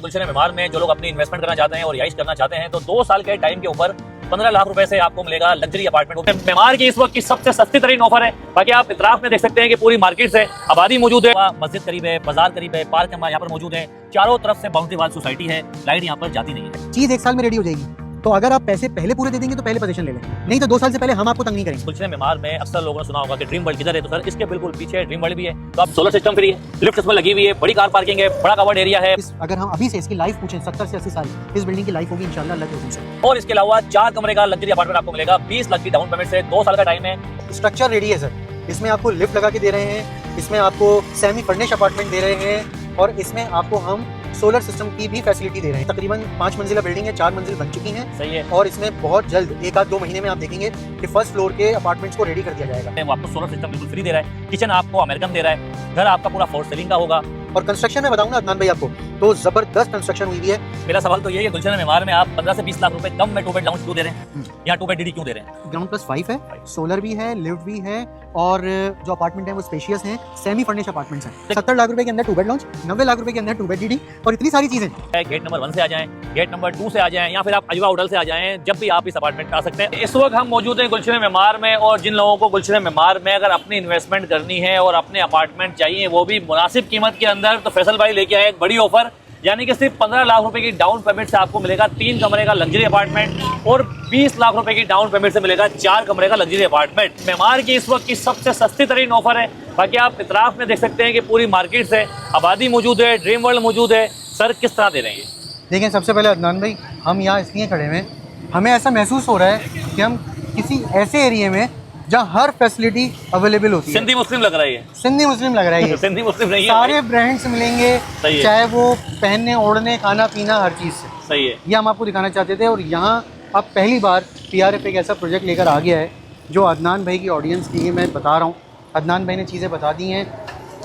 गुलशन मेमार में जो लोग अपनी इन्वेस्टमेंट करना चाहते हैं और रिहाइश करना चाहते हैं तो 2 साल के टाइम के ऊपर 15 लाख रुपए से आपको मिलेगा लग्जरी अपार्टमेंट। मेमार की इस वक्त की सबसे सस्ती तरीन ऑफर है। बाकी आप इतराफ में देख सकते हैं कि पूरी मार्केट से आबादी मौजूद है, मस्जिद करीब है, बाजार करीब है, पार्क यहाँ पर मौजूद है, चारों तरफ से बाउंड्री वाल सोसाइटी है, लाइट यहाँ पर जाती नहीं है। चीज 1 साल में रेडी हो जाएगी। तो अगर आप पैसे पहले पूरे दे देंगे तो पहले पोजीशन ले लें, नहीं तो 2 साल से पहले हम आपको तंग नहीं करेंगे। गुलशन मेमार में अक्सर लोगों ने सुना होगा कि ड्रीम वर्ल्ड किधर है, तो सर इसके बिल्कुल पीछे ड्रीम वर्ल्ड भी है। तो आप सोलर सिस्टम फ्री है, लिफ्ट इसमें लगी हुई है, बड़ी कार पार्किंग है, बड़ा कवर्ड एरिया है। अगर हम अभी से इसकी लाइफ पूछें 70 से 80 साल इस बिल्डिंग की लाइफ होगी इंशाल्लाह अल्लाह के हुक्म से। और इसके अलावा 4 कमरे का लग्जरी अपार्टमेंट आपको मिलेगा 20 लाख की डाउन पेमेंट से। 2 साल का टाइम है। स्ट्रक्चर रेडी है सर, इसमें आपको लिफ्ट लगा के दे रहे हैं, इसमें आपको सेमी फर्निश अपार्टमेंट दे रहे हैं और इसमें आपको हम सोलर सिस्टम की भी फैसिलिटी दे रहे हैं। तकरीबन 5 मंजिला बिल्डिंग है, 4 मंजिल बन चुकी हैं। सही है। और इसमें बहुत जल्द 1 आध 2 महीने में आप देखेंगे कि फर्स्ट फ्लोर के अपार्टमेंट्स को रेडी कर दिया जाएगा। वो आपको सोलर सिस्टम बिल्कुल फ्री दे रहा है, किचन आपको अमेरिकन दे रहा है, घर आपका पूरा फोर सीलिंग का होगा। और कंस्ट्रक्शन में बताऊं ना अदनान भाई आपको तो जबरदस्त कंस्ट्रक्शन हुई है। मेरा सवाल तो यही है गुलशन मेमार में आप 15 से 20 लाख रुपए कम में 2 बेड लाउंज क्यों दे रहे हैं, यहाँ 2 बेड डीडी क्यों दे रहे हैं? ग्राउंड प्लस 5 है, सोलर भी है, लिफ्ट भी है और जो अपार्टमेंट है वो स्पेशियस हैं, सेमी फर्निश अपार्टमेंट्स हैं। 70 लाख रुपए के अंदर 2 बेड लाउंज, 90 लाख रुपए के अंदर 2 बेड डीडी और इतनी सारी चीजें। गेट नंबर 1 से आ जाएं, गेट नंबर 2 से आ जाएं या फिर आप अजवा होटल से आ जाएं, जब भी आप इस अपार्टमेंट में आ सकते हैं। इस वक्त हम मौजूद हैं गुलशन मेमार में और जिन लोगों को गुलशन मेमार में अगर अपनी इन्वेस्टमेंट करनी है और अपने अपार्टमेंट चाहिए वो भी मुनासिब कीमत के अंदर, तो फैसल भाई लेके आए एक बड़ी ऑफर, यानी कि सिर्फ 15 लाख रुपए की डाउन पेमेंट से आपको मिलेगा 3 कमरे का लग्जरी अपार्टमेंट और 20 लाख रुपए की डाउन पेमेंट से मिलेगा 4 कमरे का लग्जरी अपार्टमेंट। मेमार की इस वक्त की सबसे सस्ती तरीन ऑफर है। बाकी आप इतराफ में देख सकते हैं कि पूरी मार्केट से आबादी मौजूद है, ड्रीम वर्ल्ड मौजूद है। सर किस तरह दे रहे हैं? देखें, सबसे पहले अदनान भाई हम यहाँ इसलिए खड़े हैं, हमें ऐसा महसूस हो रहा है कि हम किसी ऐसे एरिया में जहाँ हर फैसिलिटी अवेलेबल होती है। सिंधी मुस्लिम लग रहा है, सिंधी मुस्लिम लग रहा है ये। सिंधी मुस्लिम नहीं है, सारे ब्रांड्स मिलेंगे, चाहे वो पहनने ओढ़ने खाना पीना हर चीज़ से। सही है। ये हम आपको दिखाना चाहते थे और यहाँ अब पहली बार PRF एक ऐसा प्रोजेक्ट लेकर आ गया है जो अदनान भाई की ऑडियंस के लिए मैं बता रहा हूँ। अदनान भाई ने चीज़ें बता दी हैं,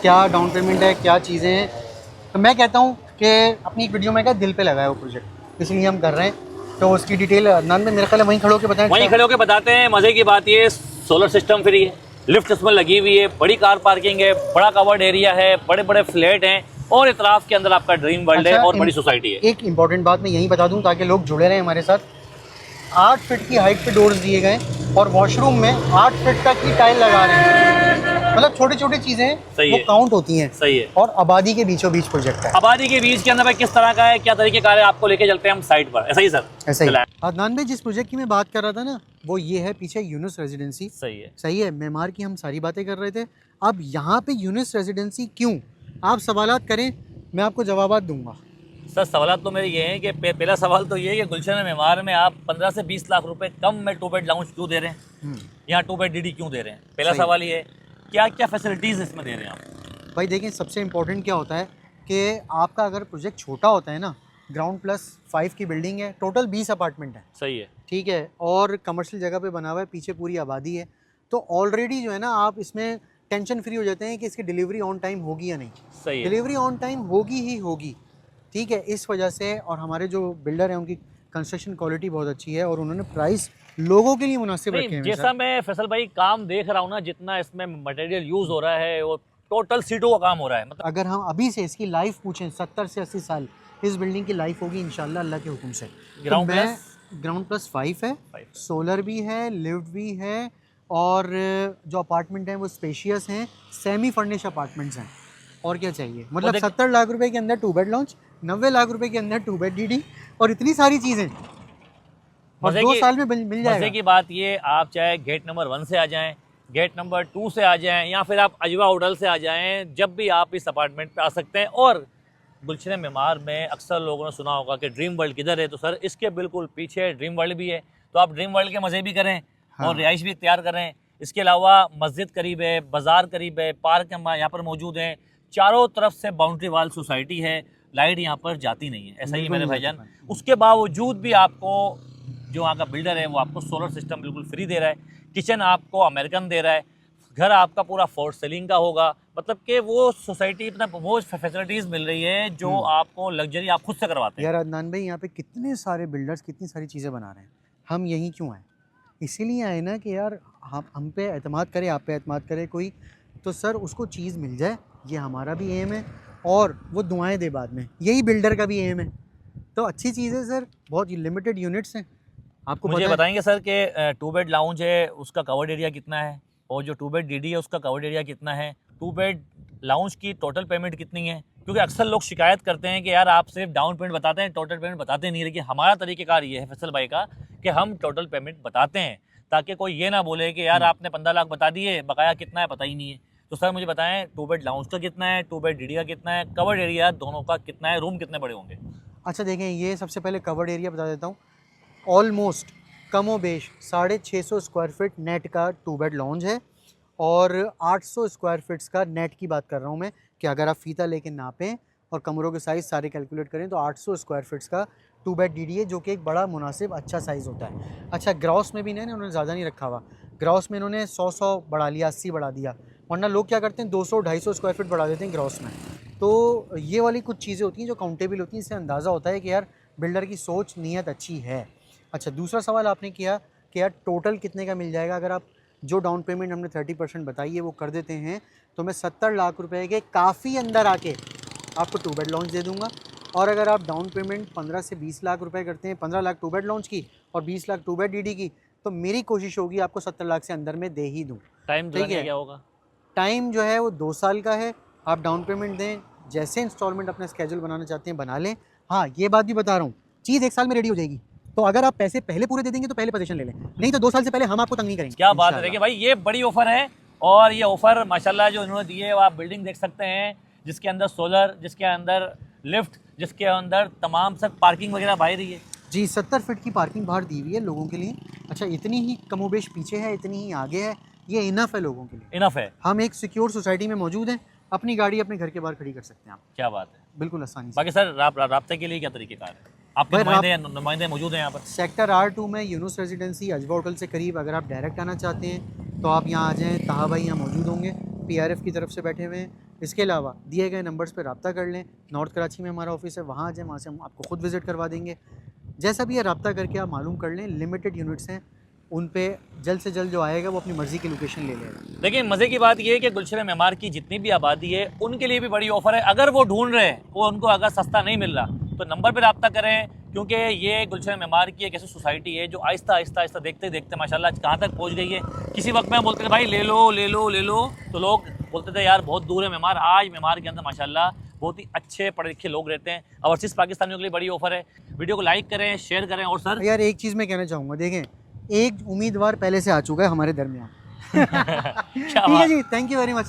क्या डाउन पेमेंट है, क्या चीज़ें हैं। तो मैं कहता हूँ कि अपनी एक वीडियो में क्या दिल पे लगाया वो प्रोजेक्ट, इसलिए हम कर रहे हैं। तो उसकी डिटेल अदनान भाई मेरे ख्याल है वहीं खड़े होकर बताएं। वहीं खड़े होकर बताते हैं। मजे की बात ये सोलर सिस्टम फ्री है, लिफ्ट इसमें लगी हुई है, बड़ी कार पार्किंग है, बड़ा कवर्ड एरिया है, बड़े बड़े फ्लैट हैं और इतराफ के अंदर आपका ड्रीम वर्ल्ड है और बड़ी सोसाइटी है। एक इंपॉर्टेंट बात मैं यहीं बता दूं ताकि लोग जुड़े रहें हमारे साथ। 8 फीट की हाइट पे डोर्स दिए गए और वॉशरूम में 8 फीट तक की टाइल लगा रहे हैं। मतलब छोटी छोटी चीजें वो काउंट होती हैं। सही है। और आबादी के बीचों बीच प्रोजेक्ट है। आबादी के बीच के अंदर भाई किस तरह का है, क्या तरीके का है, आपको लेके चलते हैं हम साइड पर। ऐसा ही सर? ऐसा ही। अदनान भाई जिस प्रोजेक्ट की मैं बात कर रहा था ना वो ये है पीछे यूनुस रेजिडेंसी। सही है। सही है। मेमार की हम सारी बातें कर रहे थे। अब यहाँ पे यूनुस रेजिडेंसी क्यों, आप सवालात करें मैं आपको जवाबात दूंगा। सर सवाल तो मेरे ये हैं कि पहला सवाल तो ये है कि गुलशन मेमार में आप 15 से 20 लाख रुपए कम में 2 बेड लाउंज क्यों दे रहे हैं, यहाँ 2 बेड डीडी क्यों दे रहे हैं? पहला सवाल ये है, क्या क्या फैसिलिटीज़ इसमें दे रहे हैं आप? भाई देखिए, सबसे इम्पोर्टेंट क्या होता है कि आपका अगर प्रोजेक्ट छोटा होता है ना, ग्राउंड प्लस 5 की बिल्डिंग है, टोटल 20 अपार्टमेंट है। सही है। ठीक है। और कमर्शियल जगह पे बना हुआ है, पीछे पूरी आबादी है, तो ऑलरेडी जो है ना आप इसमें टेंशन फ्री हो जाते हैं कि इसकी डिलीवरी ऑन टाइम होगी या नहीं। सही है। डिलीवरी ऑन टाइम होगी ही होगी। ठीक है। इस वजह से और हमारे जो बिल्डर हैं उनकी कंस्ट्रक्शन क्वालिटी बहुत अच्छी है और उन्होंने प्राइस लोगों के लिए मुनासिब रखे हैं। जैसा मैं फैसल भाई काम देख रहा हूँ ना, जितना इसमें मटेरियल यूज हो रहा है वो टोटल सीटों का काम हो रहा है। मतलब अगर हम अभी से इसकी लाइफ पूछें 70 से 80 साल इस बिल्डिंग की लाइफ होगी इंशाल्लाह अल्लाह के हुक्म से। ग्राउंड प्लस 5 है, सोलर भी है, लिफ्ट भी है और जो अपार्टमेंट हैं वो स्पेशियस हैं, सेमी फर्निश अपार्टमेंट्स हैं। और क्या चाहिए? मतलब 70 लाख रुपए के अंदर 2 बेड लाउंज, 90 लाख रुपए के अंदर 2 बेड डीडी और इतनी सारी चीज़ें और 2 साल में मिल जाएगा। मजे की बात ये, आप चाहे गेट नंबर 1 से आ जाएं, गेट नंबर 2 से आ जाएं या फिर आप अजवा होटल से आ जाएं, जब भी आप इस अपार्टमेंट पे आ सकते हैं। और गुलशन मेमार में अक्सर लोगों ने सुना होगा कि ड्रीम वर्ल्ड किधर है, तो सर इसके बिल्कुल पीछे ड्रीम वर्ल्ड भी है। तो आप ड्रीम वर्ल्ड के मज़े भी करें और रिहाइश भी तैयार करें। इसके अलावा मस्जिद करीब है, बाजार करीब है, पार्क यहाँ पर मौजूद हैं, चारों तरफ से बाउंड्री वाल सोसाइटी है, लाइट यहाँ पर जाती नहीं है। ऐसा ही मेरे भाईजान। उसके बावजूद भी आपको जो वहाँ का बिल्डर है वो आपको सोलर सिस्टम बिल्कुल फ्री दे रहा है, किचन आपको अमेरिकन दे रहा है, घर आपका पूरा फोर सीलिंग का होगा। मतलब कि वो सोसाइटी इतना वो फैसिलिटीज़ मिल रही है जो आपको लग्जरी आप खुद से करवाते हैं। यार अदनान भाई यहाँ पे कितने सारे बिल्डर्स कितनी सारी चीज़ें बना रहे हैं, हम यहीं क्यों आए? इसीलिए आए ना कि यार हम पे एतमाद करे, आप पे एतमाद करे कोई, तो सर उसको चीज़ मिल जाए, ये हमारा भी एम है। और वो दुआएं दे बाद में, यही बिल्डर का भी एम है। तो अच्छी चीज़ है सर, बहुत लिमिटेड यूनिट्स हैं आपको मुझे पता है। बताएंगे सर कि 2 बेड लाउंज है उसका कवर्ड एरिया कितना है, और जो 2 बेड डीडी है उसका कवर्ड एरिया कितना है, 2 बेड लाउंज की टोटल पेमेंट कितनी है? क्योंकि अक्सर लोग शिकायत करते हैं कि यार आप सिर्फ डाउन पेमेंट बताते हैं, टोटल पेमेंट बताते नहीं। लेकिन हमारा तरीक़ेकार ये है फैसल भाई का कि हम टोटल पेमेंट बताते हैं, ताकि कोई ये ना बोले कि यार आपने 15 लाख बता दिए, बकाया कितना है पता ही नहीं है। तो सर मुझे बताएं 2 बेड लाउंज का कितना है, 2 बेड डीडी का कितना है, कवर्ड एरिया दोनों का कितना है, रूम कितने बड़े होंगे? अच्छा देखें, ये सबसे पहले कवर्ड एरिया बता देता हूँ। ऑलमोस्ट कमो बेश 650 स्क्वायर फीट नेट का 2 बेड लॉन्ज है, और 800 स्क्वायर फीट्स का नेट की बात कर रहा हूँ मैं, कि अगर आप फीता लेके नापें और कमरों के साइज़ सारे कैलकुलेट करें तो 800 स्क्वायर फीट्स का 2 बेड डीडी है, जो कि एक बड़ा मुनासिब अच्छा साइज़ होता है। अच्छा ग्रॉस में भी नहीं, उन्होंने ज़्यादा नहीं रखा हुआ, ग्रॉस में इन्होंने 100 बढ़ा लिया, 80 बढ़ा दिया, वरना लोग क्या करते हैं 200-250 स्क्वायर फीट बढ़ा देते हैं ग्रॉस में। तो ये वाली कुछ चीज़ें होती हैं जो काउंटेबल होती हैं, इससे अंदाज़ा होता है कि यार बिल्डर की सोच नीयत अच्छी है। अच्छा दूसरा सवाल आपने किया कि यार टोटल कितने का मिल जाएगा, अगर आप जो डाउन पेमेंट हमने 30% बताई है वो कर देते हैं तो मैं 70 लाख रुपए के काफ़ी अंदर आके आपको 2 बेड लॉन्च दे दूंगा। और अगर आप डाउन पेमेंट 15 से 20 लाख रुपए करते हैं, 15 लाख 2 बेड लॉन्च की और 20 लाख 2 बेड डीडी की, तो मेरी कोशिश होगी आपको 70 लाख से अंदर में दे ही दूँ। टाइम ठीक है, क्या होगा? टाइम जो है वो 2 साल का है। आप डाउन पेमेंट दें, जैसे इंस्टॉलमेंट अपना स्केड्यूल बनाना चाहते हैं बना लें। हाँ ये बात भी बता रहा हूँ, चीज़ 1 साल में रेडी हो जाएगी। तो अगर आप पैसे पहले पूरे दे देंगे तो पहले पोजीशन ले लें, नहीं तो 2 साल से पहले हम आपको तंग नहीं करेंगे। क्या बात है। देखिए भाई ये बड़ी ऑफर है, और ये ऑफर माशाल्लाह जो इन्होंने दी है वो आप बिल्डिंग देख सकते हैं, जिसके अंदर सोलर, जिसके अंदर लिफ्ट, जिसके अंदर तमाम सब पार्किंग वगैरह बाहर ही है जी। 70 फीट की पार्किंग बाहर दी हुई है लोगों के लिए। अच्छा इतनी ही कमोबेश पीछे है, इतनी ही आगे है, ये इनफ है लोगों के लिए, इनफ है। हम एक सिक्योर सोसाइटी में मौजूद हैं, अपनी गाड़ी अपने घर के बाहर खड़ी कर सकते हैं आप। क्या बात है, बिल्कुल आसानी से। बाकी सर राब्ते के लिए क्या तरीकेकार है? आपके नुमाइंदे मौजूद हैं यहाँ पर? सेक्टर R2 में यूनुस रेजिडेंसी अजवा होटल से करीब, अगर आप डायरेक्ट आना चाहते हैं तो आप यहाँ आ जाएँ, ताहा भाई यहाँ मौजूद होंगे, PRF की तरफ से बैठे हुए हैं। इसके अलावा दिए गए नंबर्स पर रब्ता कर लें। नॉर्थ कराची में हमारा ऑफिस है, वहाँ आ जाएँ, वहाँ से हम आपको खुद विज़िट करवा देंगे। जैसा भी है रब्ता करके आप मालूम कर लें, लिमिटेड यूनिट्स हैं, उन पे जल्द से जल्द जो आएगा वो अपनी मर्ज़ी की लोकेशन ले लेगा। देखिए मज़े की बात ये है कि गुलशन मेमार की जितनी भी आबादी है उनके लिए भी बड़ी ऑफर है। अगर वो ढूंढ रहे हैं, वो उनको अगर सस्ता नहीं मिल रहा तो नंबर पर रब्ता करें, क्योंकि ये गुलशन मेमार की एक ऐसी सोसाइटी है जो आहिस्ता आहिस्ता आहिस्ता देखते देखते माशाल्लाह कहाँ तक पहुँच गई है। किसी वक्त में बोलते थे भाई ले लो ले लो ले लो, तो लोग बोलते थे यार बहुत दूर है मेमार। आज मेमार के अंदर माशाल्लाह बहुत ही अच्छे पढ़े लिखे लोग रहते हैं। ओवरसीज़ पाकिस्तानियों के लिए बड़ी ऑफर है। वीडियो को लाइक करें, शेयर करें। और सर यार एक चीज़ मैं कहना चाहूँगा, देखें एक उम्मीदवार पहले से आ चुका है हमारे दरमियान। ठीक है जी, थैंक यू वेरी मच।